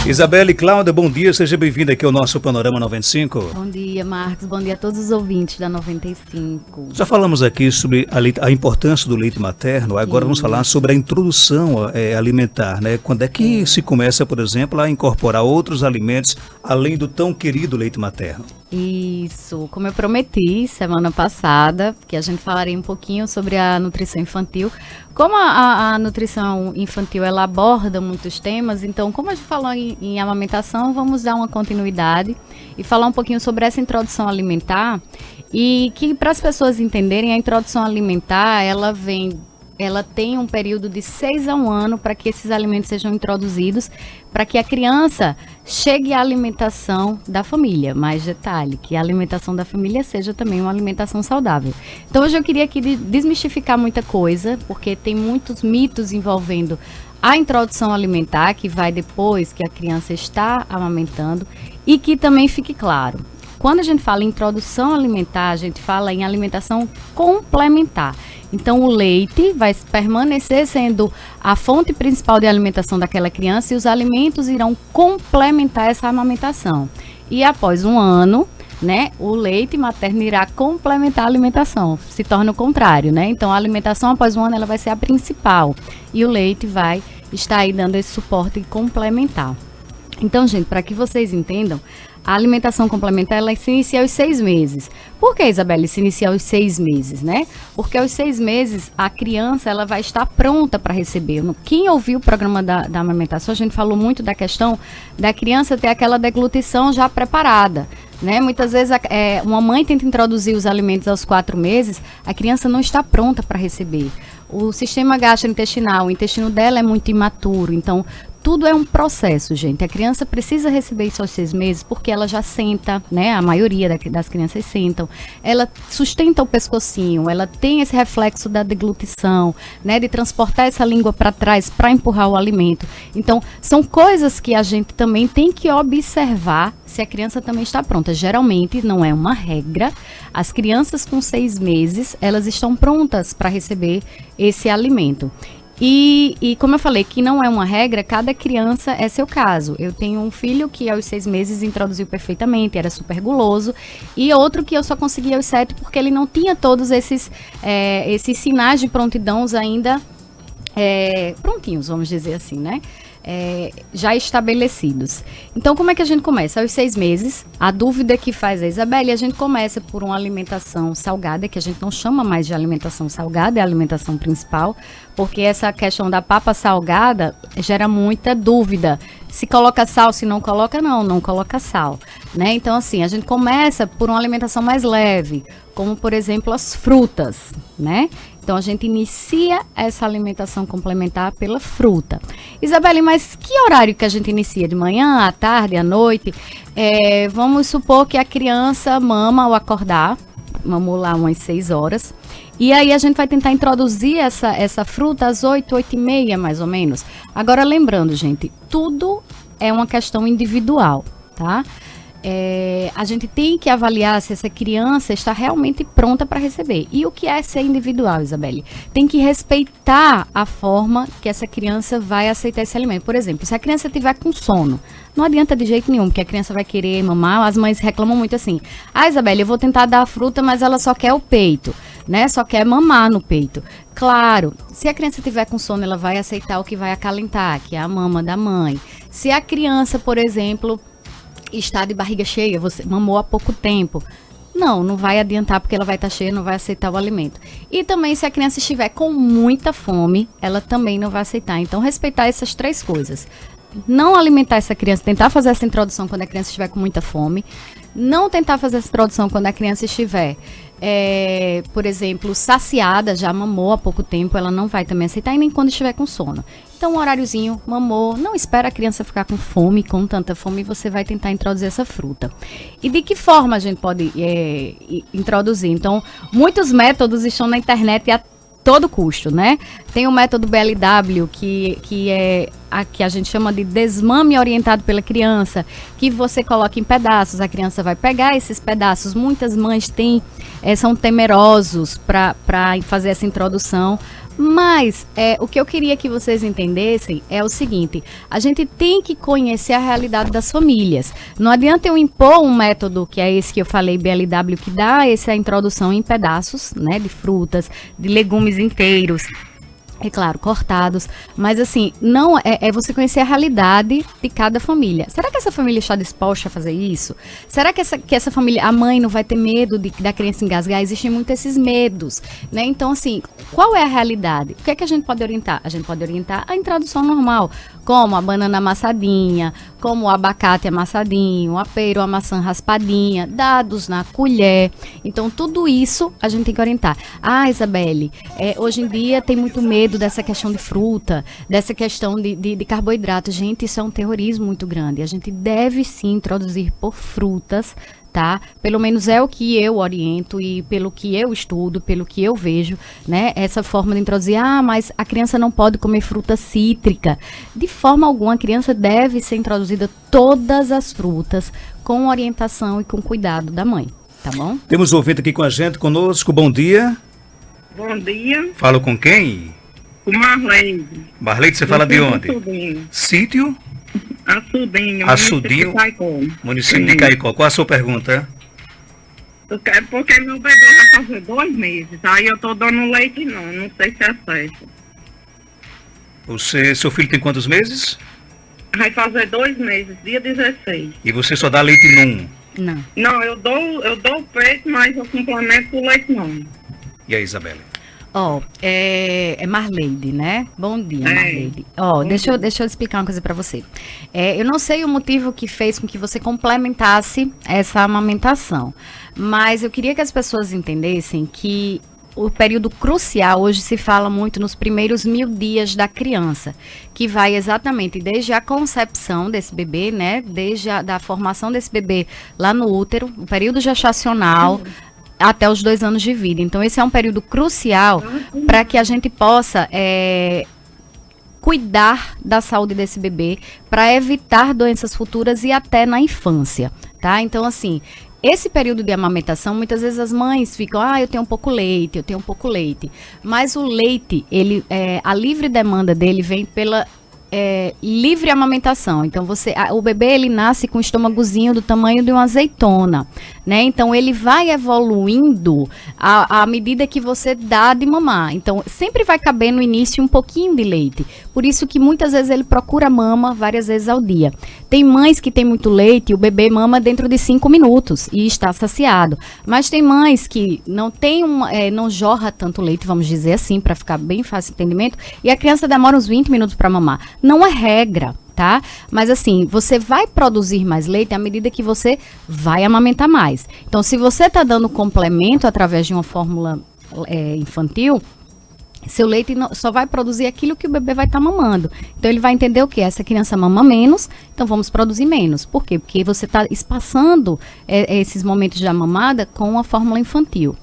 Isabelle, Cláudia, bom dia, seja bem-vinda aqui ao nosso Panorama 95. Bom dia, Marcos, bom dia a todos os ouvintes da 95. Já falamos aqui sobre a importância do leite materno, agora vamos falar sobre a introdução alimentar, né? Quando é que se começa, por exemplo, a incorporar outros alimentos além do tão querido leite materno? Isso, como eu prometi semana passada, que a gente falaria um pouquinho sobre a nutrição infantil. Como a nutrição infantil, ela aborda muitos temas, então, como a gente falou em amamentação, vamos dar uma continuidade e falar um pouquinho sobre essa introdução alimentar. E que, para as pessoas entenderem, a introdução alimentar, ela tem um período de 6 a 1 ano para que esses alimentos sejam introduzidos, para que a criança chegue à alimentação da família. Mais detalhe, que a alimentação da família seja também uma alimentação saudável. Então hoje eu queria aqui desmistificar muita coisa, porque tem muitos mitos envolvendo a introdução alimentar, que vai depois que a criança está amamentando, e que também fique claro, quando a gente fala em introdução alimentar, a gente fala em alimentação complementar. Então, o leite vai permanecer sendo a fonte principal de alimentação daquela criança e os alimentos irão complementar essa amamentação. E após 1 ano, né, o leite materno irá complementar a alimentação, se torna o contrário, né? Então, a alimentação após 1 ano ela vai ser a principal e o leite vai estar aí dando esse suporte complementar. Então, gente, para que vocês entendam, a alimentação complementar, ela se inicia aos 6 meses. Por que, Isabelle, se inicia aos 6 meses, né? Porque aos 6 meses, a criança, ela vai estar pronta para receber. Quem ouviu o programa da amamentação, a gente falou muito da questão da criança ter aquela deglutição já preparada, né? Muitas vezes, uma mãe tenta introduzir os alimentos aos 4 meses, a criança não está pronta para receber. O sistema gastrointestinal, o intestino dela é muito imaturo, então tudo é um processo, gente. A criança precisa receber isso aos 6 meses porque ela já senta, né? A maioria das crianças sentam. Ela sustenta o pescocinho, ela tem esse reflexo da deglutição, né? De transportar essa língua para trás para empurrar o alimento. Então, são coisas que a gente também tem que observar se a criança também está pronta. Geralmente, não é uma regra. As crianças com 6 meses, elas estão prontas para receber esse alimento. E como eu falei, que não é uma regra, cada criança é seu caso. Eu tenho um filho que aos 6 meses introduziu perfeitamente, era super guloso, e outro que eu só consegui aos 7 porque ele não tinha todos esses sinais de prontidão ainda prontinhos, vamos dizer assim, né? Já estabelecidos. Então, como é que a gente começa? Aos 6 meses, a dúvida que faz a Isabelle, a gente começa por uma alimentação salgada, que a gente não chama mais de alimentação salgada, é a alimentação principal, porque essa questão da papa salgada gera muita dúvida. Se coloca sal, se não coloca, não coloca sal, né? Então, assim, a gente começa por uma alimentação mais leve, como, por exemplo, as frutas, né? Então, a gente inicia essa alimentação complementar pela fruta. Isabelle, mas que horário que a gente inicia? De manhã, à tarde, à noite? Vamos supor que a criança mama ao acordar, mamou lá umas 6 horas, e aí a gente vai tentar introduzir essa fruta às 8, 8 e meia, mais ou menos. Agora, lembrando, gente, tudo é uma questão individual, tá? A gente tem que avaliar se essa criança está realmente pronta para receber. E o que é ser individual, Isabelle? Tem que respeitar a forma que essa criança vai aceitar esse alimento. Por exemplo, se a criança estiver com sono, não adianta de jeito nenhum, porque a criança vai querer mamar. As mães reclamam muito assim: Isabelle, eu vou tentar dar a fruta, mas ela só quer o peito, né? Só quer mamar no peito. Claro, se a criança estiver com sono, ela vai aceitar o que vai acalentar, que é a mama da mãe. Se a criança, por exemplo, está de barriga cheia, você mamou há pouco tempo, não vai adiantar, porque ela vai estar cheia, não vai aceitar o alimento. E também, se a criança estiver com muita fome, ela também não vai aceitar. Então, respeitar essas 3 coisas. Não alimentar essa criança, tentar fazer essa introdução quando a criança estiver com muita fome. Não tentar fazer essa introdução quando a criança estiver, por exemplo, saciada, já mamou há pouco tempo, ela não vai também aceitar, e nem quando estiver com sono. Então, um horáriozinho, mamou, não espera a criança ficar com fome, com tanta fome, você vai tentar introduzir essa fruta. E de que forma a gente pode introduzir? Então, muitos métodos estão na internet a todo custo, né? Tem o método BLW, que é a que a gente chama de desmame orientado pela criança, que você coloca em pedaços, a criança vai pegar esses pedaços. Muitas mães são temerosos para fazer essa introdução, Mas o que eu queria que vocês entendessem é o seguinte: a gente tem que conhecer a realidade das famílias. Não adianta eu impor um método que é esse que eu falei, BLW, que dá essa introdução em pedaços, né, de frutas, de legumes inteiros. É claro, cortados, mas assim, não é você conhecer a realidade de cada família. Será que essa família está disposta a fazer isso? Será que essa família, a mãe não vai ter medo da criança engasgar? Existem muitos esses medos, né? Então, assim, qual é a realidade? O que é que a gente pode orientar? A gente pode orientar a introdução normal, como a banana amassadinha, como o abacate amassadinho, a pera, a maçã raspadinha, dados na colher. Então, tudo isso a gente tem que orientar. Ah, Isabelle, hoje em dia tem muito medo dessa questão de fruta, dessa questão de carboidrato. Gente, isso é um terrorismo muito grande. A gente deve sim introduzir por frutas, tá? Pelo menos é o que eu oriento e pelo que eu estudo, pelo que eu vejo, né? Essa forma de introduzir, mas a criança não pode comer fruta cítrica. De forma alguma, a criança deve ser introduzida todas as frutas com orientação e com cuidado da mãe, tá bom? Temos um ouvinte aqui com a gente, conosco. Bom dia. Bom dia. Falo com quem? Com Marlene. Marlene, você fala de onde? Açudinho. Sítio? Açudinho. Município de Caicó. Qual a sua pergunta? Porque meu bebê vai fazer 2 meses. Aí eu tô dando leite não sei se é certo. Seu filho tem quantos meses? Vai fazer 2 meses, dia 16. E você só dá leite num? Não. Não, eu dou peito, mas eu complemento com leite não. E aí, Isabelle? É Marleide, né? Bom dia, Marleide. Deixa eu explicar uma coisa pra você. Eu não sei o motivo que fez com que você complementasse essa amamentação, mas eu queria que as pessoas entendessem que o período crucial, hoje se fala muito nos primeiros 1000 dias da criança, que vai exatamente desde a concepção desse bebê, né? Desde da formação desse bebê lá no útero, o período gestacional, até os 2 anos de vida. Então, esse é um período crucial para que a gente possa cuidar da saúde desse bebê, para evitar doenças futuras e até na infância, tá? Então, assim, esse período de amamentação, muitas vezes as mães ficam, eu tenho pouco leite, mas o leite, a livre demanda dele vem pela livre amamentação. Então o bebê ele nasce com um estômagozinho do tamanho de uma azeitona, né? Então ele vai evoluindo à medida que você dá de mamar. Então sempre vai caber no início um pouquinho de leite. Por isso que muitas vezes ele procura mama várias vezes ao dia. Tem mães que têm muito leite e o bebê mama dentro de 5 minutos e está saciado. Mas tem mães que não não jorra tanto leite, vamos dizer assim, para ficar bem fácil o entendimento, e a criança demora uns 20 minutos para mamar. Não é regra, tá? Mas assim, você vai produzir mais leite à medida que você vai amamentar mais. Então, se você está dando complemento através de uma fórmula infantil, seu leite só vai produzir aquilo que o bebê vai estar mamando. Então, ele vai entender o quê? Essa criança mama menos, então vamos produzir menos. Por quê? Porque você está espaçando esses momentos de mamada com a fórmula infantil.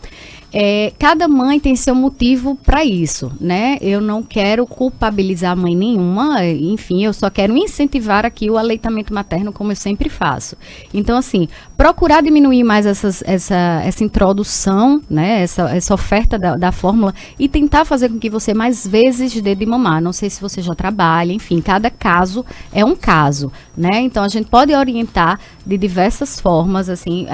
Cada mãe tem seu motivo para isso, né? Eu não quero culpabilizar mãe nenhuma, enfim, eu só quero incentivar aqui o aleitamento materno, como eu sempre faço. Então, assim, procurar diminuir mais essa introdução, né? Essa oferta da fórmula e tentar fazer com que você mais vezes dê de mamar. Não sei se você já trabalha, enfim, cada caso é um caso, né? Então, a gente pode orientar de diversas formas, assim,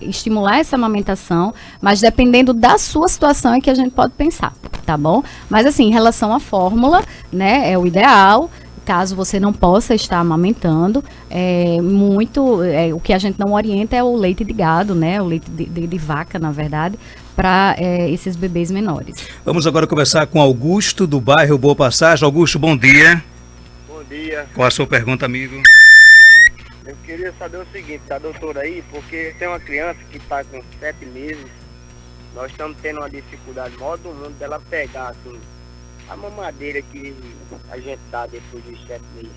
estimular essa amamentação, mas dependendo da sua situação é que a gente pode pensar, tá bom? Mas assim, em relação à fórmula, né, é o ideal, caso você não possa estar amamentando, o que a gente não orienta é o leite de gado, né, o leite de vaca, na verdade, para esses bebês menores. Vamos agora conversar com Augusto, do bairro Boa Passagem. Augusto, bom dia. Bom dia. Qual a sua pergunta, amigo? Eu queria saber o seguinte, da doutora aí, porque tem uma criança que está com 7 meses, nós estamos tendo uma dificuldade maior do mundo dela pegar, assim, a mamadeira que a gente dá depois dos 7 meses,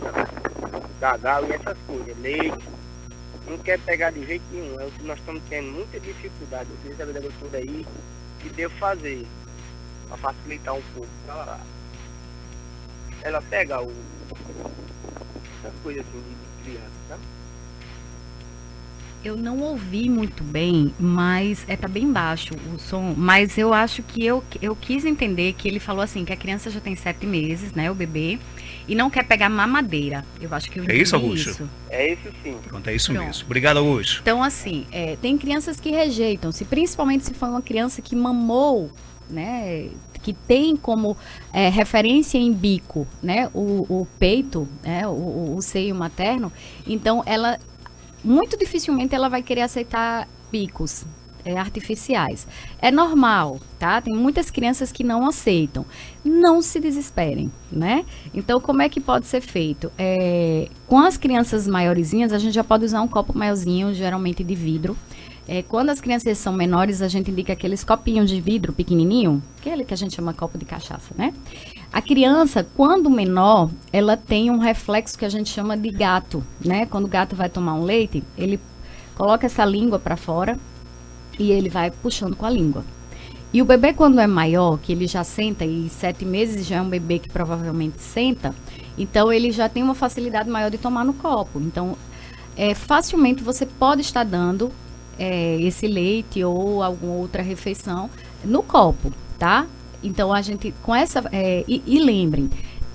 gagal e essas coisas, leite, não quer pegar de jeito nenhum, é o que nós estamos tendo muita dificuldade. Eu queria saber da doutora aí o que devo fazer para facilitar um pouco, pra ela pegar essas coisas assim de criança, tá? Eu não ouvi muito bem, mas tá bem baixo o som, mas eu acho que eu quis entender que ele falou assim, que a criança já tem 7 meses, né, o bebê, e não quer pegar mamadeira. Eu acho que eu entendi isso, Augusto? É isso sim. Pronto, é isso Pronto. mesmo. Obrigado, Augusto. Então, assim, tem crianças que rejeitam, principalmente se for uma criança que mamou, né, que tem como referência em bico, né, o peito, né, o seio materno, então ela, muito dificilmente ela vai querer aceitar bicos artificiais. É normal, tá? Tem muitas crianças que não aceitam. Não se desesperem, né? Então, como é que pode ser feito? Com as crianças maiorzinhas, a gente já pode usar um copo maiorzinho, geralmente de vidro. Quando as crianças são menores, a gente indica aqueles copinhos de vidro pequenininho, aquele que a gente chama copo de cachaça, né? A criança, quando menor, ela tem um reflexo que a gente chama de gato, né? Quando o gato vai tomar um leite, ele coloca essa língua para fora e ele vai puxando com a língua. E o bebê, quando é maior, que ele já senta, e 7 meses já é um bebê que provavelmente senta, então ele já tem uma facilidade maior de tomar no copo. Então, facilmente você pode estar dando esse leite ou alguma outra refeição no copo, tá? Então, a gente, com essa... E lembrem,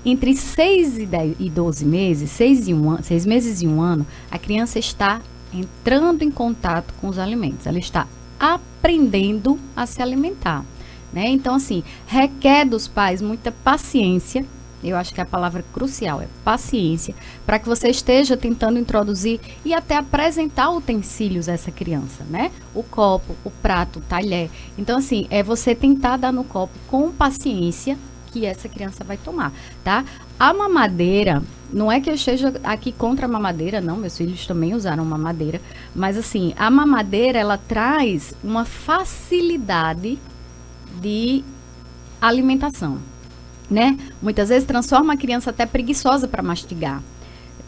entre 6 e 12 meses, 6 meses e 1 ano, a criança está entrando em contato com os alimentos. Ela está aprendendo a se alimentar, né? Então, assim, requer dos pais muita paciência. Eu acho que a palavra crucial é paciência, para que você esteja tentando introduzir e até apresentar utensílios a essa criança, né? O copo, o prato, o talher. Então, assim, você tentar dar no copo com paciência que essa criança vai tomar, tá? A mamadeira, não é que eu esteja aqui contra a mamadeira, não, meus filhos também usaram mamadeira, mas assim, a mamadeira, ela traz uma facilidade de alimentação, né? Muitas vezes transforma a criança até preguiçosa para mastigar,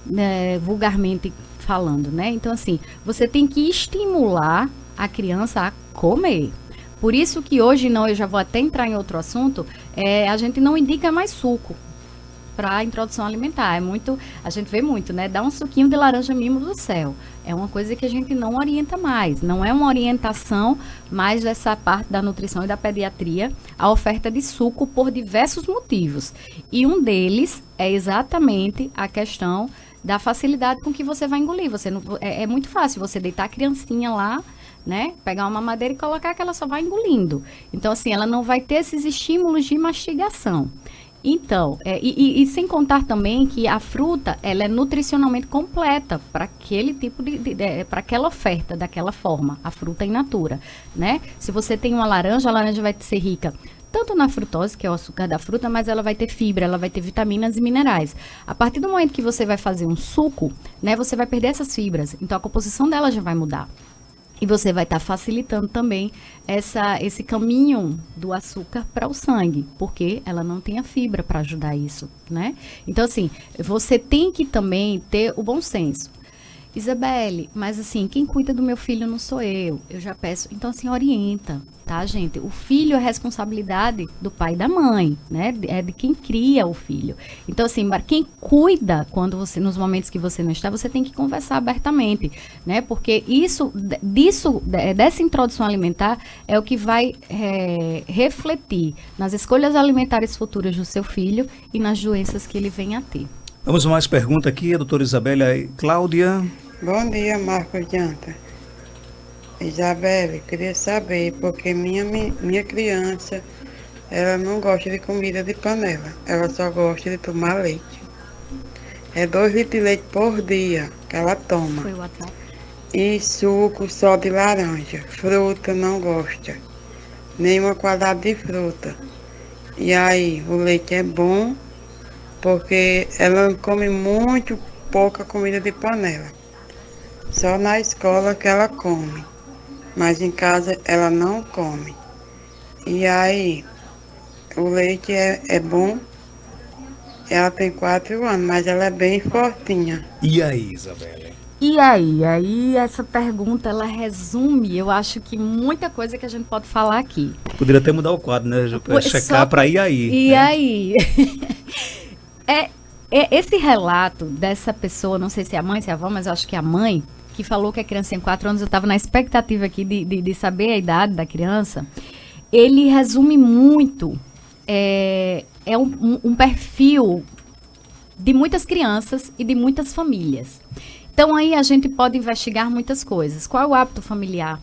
né? Vulgarmente falando, né? Então, assim, você tem que estimular a criança a comer. Por isso que hoje, eu já vou até entrar em outro assunto, a gente não indica mais suco para introdução alimentar. A gente vê muito, né? Dá um suquinho de laranja mimo do céu. É uma coisa que a gente não orienta mais. Não é uma orientação mais dessa parte da nutrição e da pediatria, a oferta de suco por diversos motivos. E um deles é exatamente a questão da facilidade com que você vai engolir. É muito fácil você deitar a criancinha lá, né? Pegar uma mamadeira e colocar que ela só vai engolindo. Então, assim, ela não vai ter esses estímulos de mastigação. Então, e sem contar também que a fruta, ela é nutricionalmente completa para aquele tipo para aquela oferta daquela forma, a fruta in natura, né? Se você tem uma laranja, a laranja vai ser rica tanto na frutose, que é o açúcar da fruta, mas ela vai ter fibra, ela vai ter vitaminas e minerais. A partir do momento que você vai fazer um suco, né, você vai perder essas fibras, então a composição dela já vai mudar. E você vai estar facilitando também esse caminho do açúcar para o sangue, porque ela não tem a fibra para ajudar isso, né? Então, assim, você tem que também ter o bom senso. Isabelle, mas assim, quem cuida do meu filho não sou eu já peço. Então, assim, orienta, tá, gente? O filho é responsabilidade do pai e da mãe, né? É de quem cria o filho. Então, assim, quem cuida nos momentos que você não está, você tem que conversar abertamente, né? Porque dessa introdução alimentar é o que vai refletir nas escolhas alimentares futuras do seu filho e nas doenças que ele vem a ter. Vamos a mais pergunta aqui, a doutora Isabelle. Cláudia. Bom dia, Marcos Janta. Isabelle, queria saber, porque minha criança, ela não gosta de comida de panela, ela só gosta de tomar leite. É 2 litros de leite por dia que ela toma. Foi o WhatsApp. E suco só de laranja. Fruta não gosta, nenhuma quadrada de fruta. E aí, o leite é bom, porque ela come muito pouca comida de panela. Só na escola que ela come, mas em casa ela não come. E aí, o leite é bom. Ela tem 4 anos, mas ela é bem fortinha. E aí, Isabelle? E aí essa pergunta, ela resume, eu acho que muita coisa que a gente pode falar aqui. Poderia até mudar o quadro, né? Checar para ir aí. E né? aí? Esse relato dessa pessoa, não sei se é a mãe, se é a avó, mas eu acho que é a mãe, que falou que a criança tem 4 anos, eu estava na expectativa aqui de saber a idade da criança, ele resume muito, um perfil de muitas crianças e de muitas famílias. Então aí a gente pode investigar muitas coisas. Qual é o hábito familiar?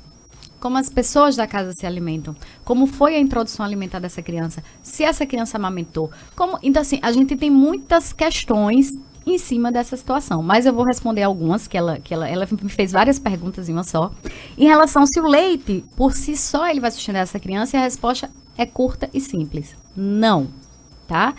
Como as pessoas da casa se alimentam? Como foi a introdução alimentar dessa criança? Se essa criança amamentou? Então assim, a gente tem muitas questões em cima dessa situação, mas eu vou responder algumas, que ela me fez várias perguntas em uma só, em relação se o leite, por si só, ele vai sustentar essa criança, e a resposta é curta e simples. Não, tá?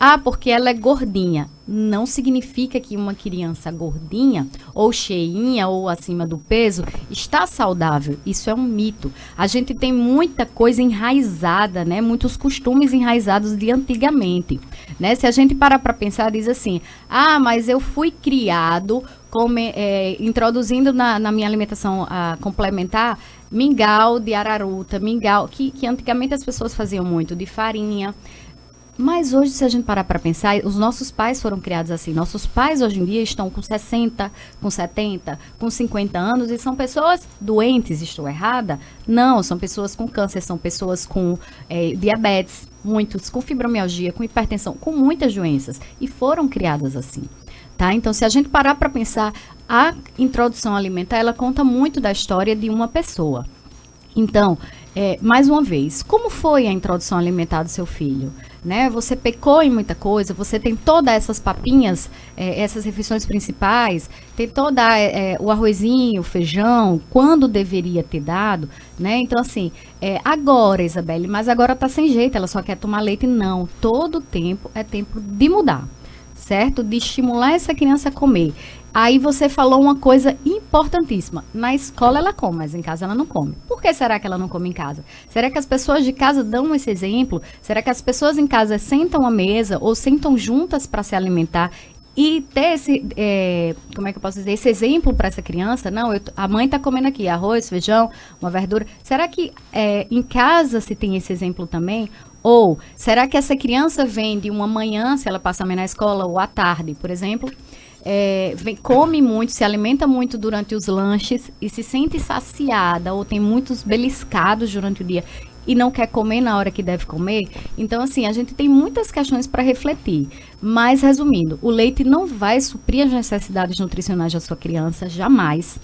Ah, porque ela é gordinha. Não significa que uma criança gordinha, ou cheinha, ou acima do peso, está saudável. Isso é um mito. A gente tem muita coisa enraizada, né? Muitos costumes enraizados de antigamente, né? Se a gente parar para pensar, diz assim, mas eu fui criado introduzindo na minha alimentação complementar mingau de araruta, mingau, que antigamente as pessoas faziam muito, de farinha. Mas hoje, se a gente parar para pensar, os nossos pais foram criados assim. Nossos pais hoje em dia estão com 60, com 70, com 50 anos e são pessoas doentes. Estou errada? Não, são pessoas com câncer, são pessoas com diabetes, muitos com fibromialgia, com hipertensão, com muitas doenças. E foram criadas assim. Tá? Então, se a gente parar para pensar, a introdução alimentar, ela conta muito da história de uma pessoa. Então, mais uma vez, como foi a introdução alimentar do seu filho? Né? Você pecou em muita coisa, você tem todas essas papinhas, essas refeições principais, tem toda o arrozinho, o feijão, quando deveria ter dado, né? Então, assim, agora, Isabelle, mas agora tá sem jeito, ela só quer tomar leite. Não, todo tempo é tempo de mudar, certo? De estimular essa criança a comer. Aí você falou uma coisa importantíssima. Na escola ela come, mas em casa ela não come. Por que será que ela não come em casa? Será que as pessoas de casa dão esse exemplo? Será que as pessoas em casa sentam à mesa ou sentam juntas para se alimentar e ter esse, como é que eu posso dizer, esse exemplo para essa criança? Não, a mãe está comendo aqui arroz, feijão, uma verdura. Será que em casa se tem esse exemplo também? Ou será que essa criança vem de uma manhã, se ela passa a manhã na escola, ou à tarde, por exemplo, come muito, se alimenta muito durante os lanches e se sente saciada ou tem muitos beliscados durante o dia e não quer comer na hora que deve comer? Então, assim, a gente tem muitas questões para refletir. Mas, resumindo, o leite não vai suprir as necessidades nutricionais da sua criança, jamais.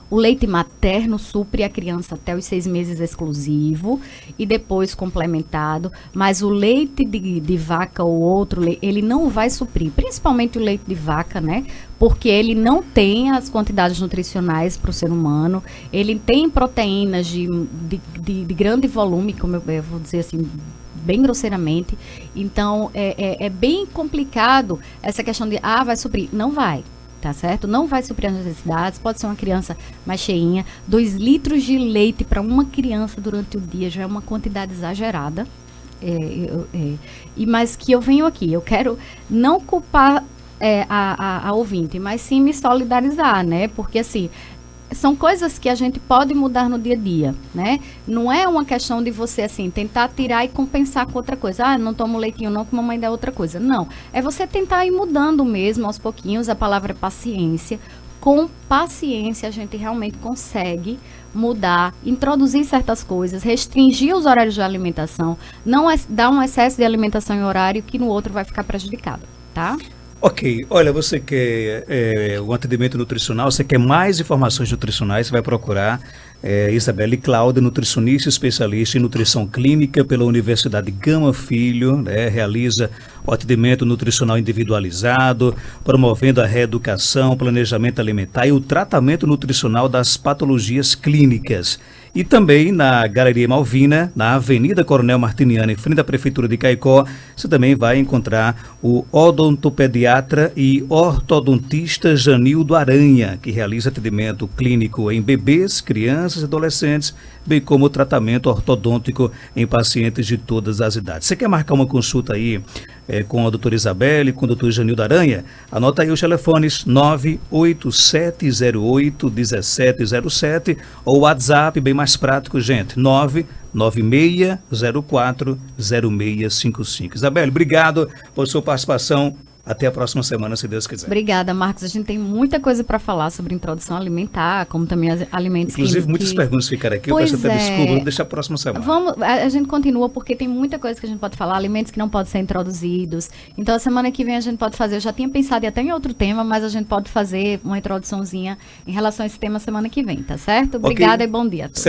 O leite materno supre a criança até os 6 meses exclusivo e depois complementado, mas o leite de vaca ou outro leite, ele não vai suprir, principalmente o leite de vaca, né? Porque ele não tem as quantidades nutricionais para o ser humano, ele tem proteínas de grande volume, como eu vou dizer assim, bem grosseiramente. Então, é bem complicado essa questão de, vai suprir. Não vai. Tá certo? Não vai suprir as necessidades, pode ser uma criança mais cheinha. 2 litros de leite para uma criança durante o dia já é uma quantidade exagerada. Mas que eu venho aqui, eu quero não culpar a ouvinte, mas sim me solidarizar, né? Porque assim, são coisas que a gente pode mudar no dia a dia, né? Não é uma questão de você, assim, tentar tirar e compensar com outra coisa. Não tomo leitinho não, que mamãe dá outra coisa. Não, é você tentar ir mudando mesmo aos pouquinhos. A palavra é paciência. Com paciência a gente realmente consegue mudar, introduzir certas coisas, restringir os horários de alimentação, não dar um excesso de alimentação em horário que no outro vai ficar prejudicado, tá? Ok, olha, você quer um atendimento nutricional, você quer mais informações nutricionais, você vai procurar Isabelle Cláudia, nutricionista especialista em nutrição clínica pela Universidade Gama Filho, né, realiza o atendimento nutricional individualizado, promovendo a reeducação, planejamento alimentar e o tratamento nutricional das patologias clínicas. E também na Galeria Malvina, na Avenida Coronel Martiniano, em frente à Prefeitura de Caicó, você também vai encontrar o odontopediatra e ortodontista Janildo Aranha, que realiza atendimento clínico em bebês, crianças e adolescentes, bem como tratamento ortodôntico em pacientes de todas as idades. Você quer marcar uma consulta aí com a doutora Isabelle, com o doutor Janildo Aranha? Anota aí os telefones 98708-1707 ou o WhatsApp, bem mais prático, gente, 996040655. Isabelle, obrigado por sua participação. Até a próxima semana, se Deus quiser. Obrigada, Marcos. A gente tem muita coisa para falar sobre introdução alimentar, como também alimentos Inclusive, muitas perguntas ficaram aqui. Eu Pois peço até é. desculpa, vou deixar a próxima semana. A gente continua porque tem muita coisa que a gente pode falar, alimentos que não podem ser introduzidos. Então, a semana que vem a gente pode fazer, eu já tinha pensado até em outro tema, mas a gente pode fazer uma introduçãozinha em relação a esse tema semana que vem, tá certo? Obrigada e bom dia a todos.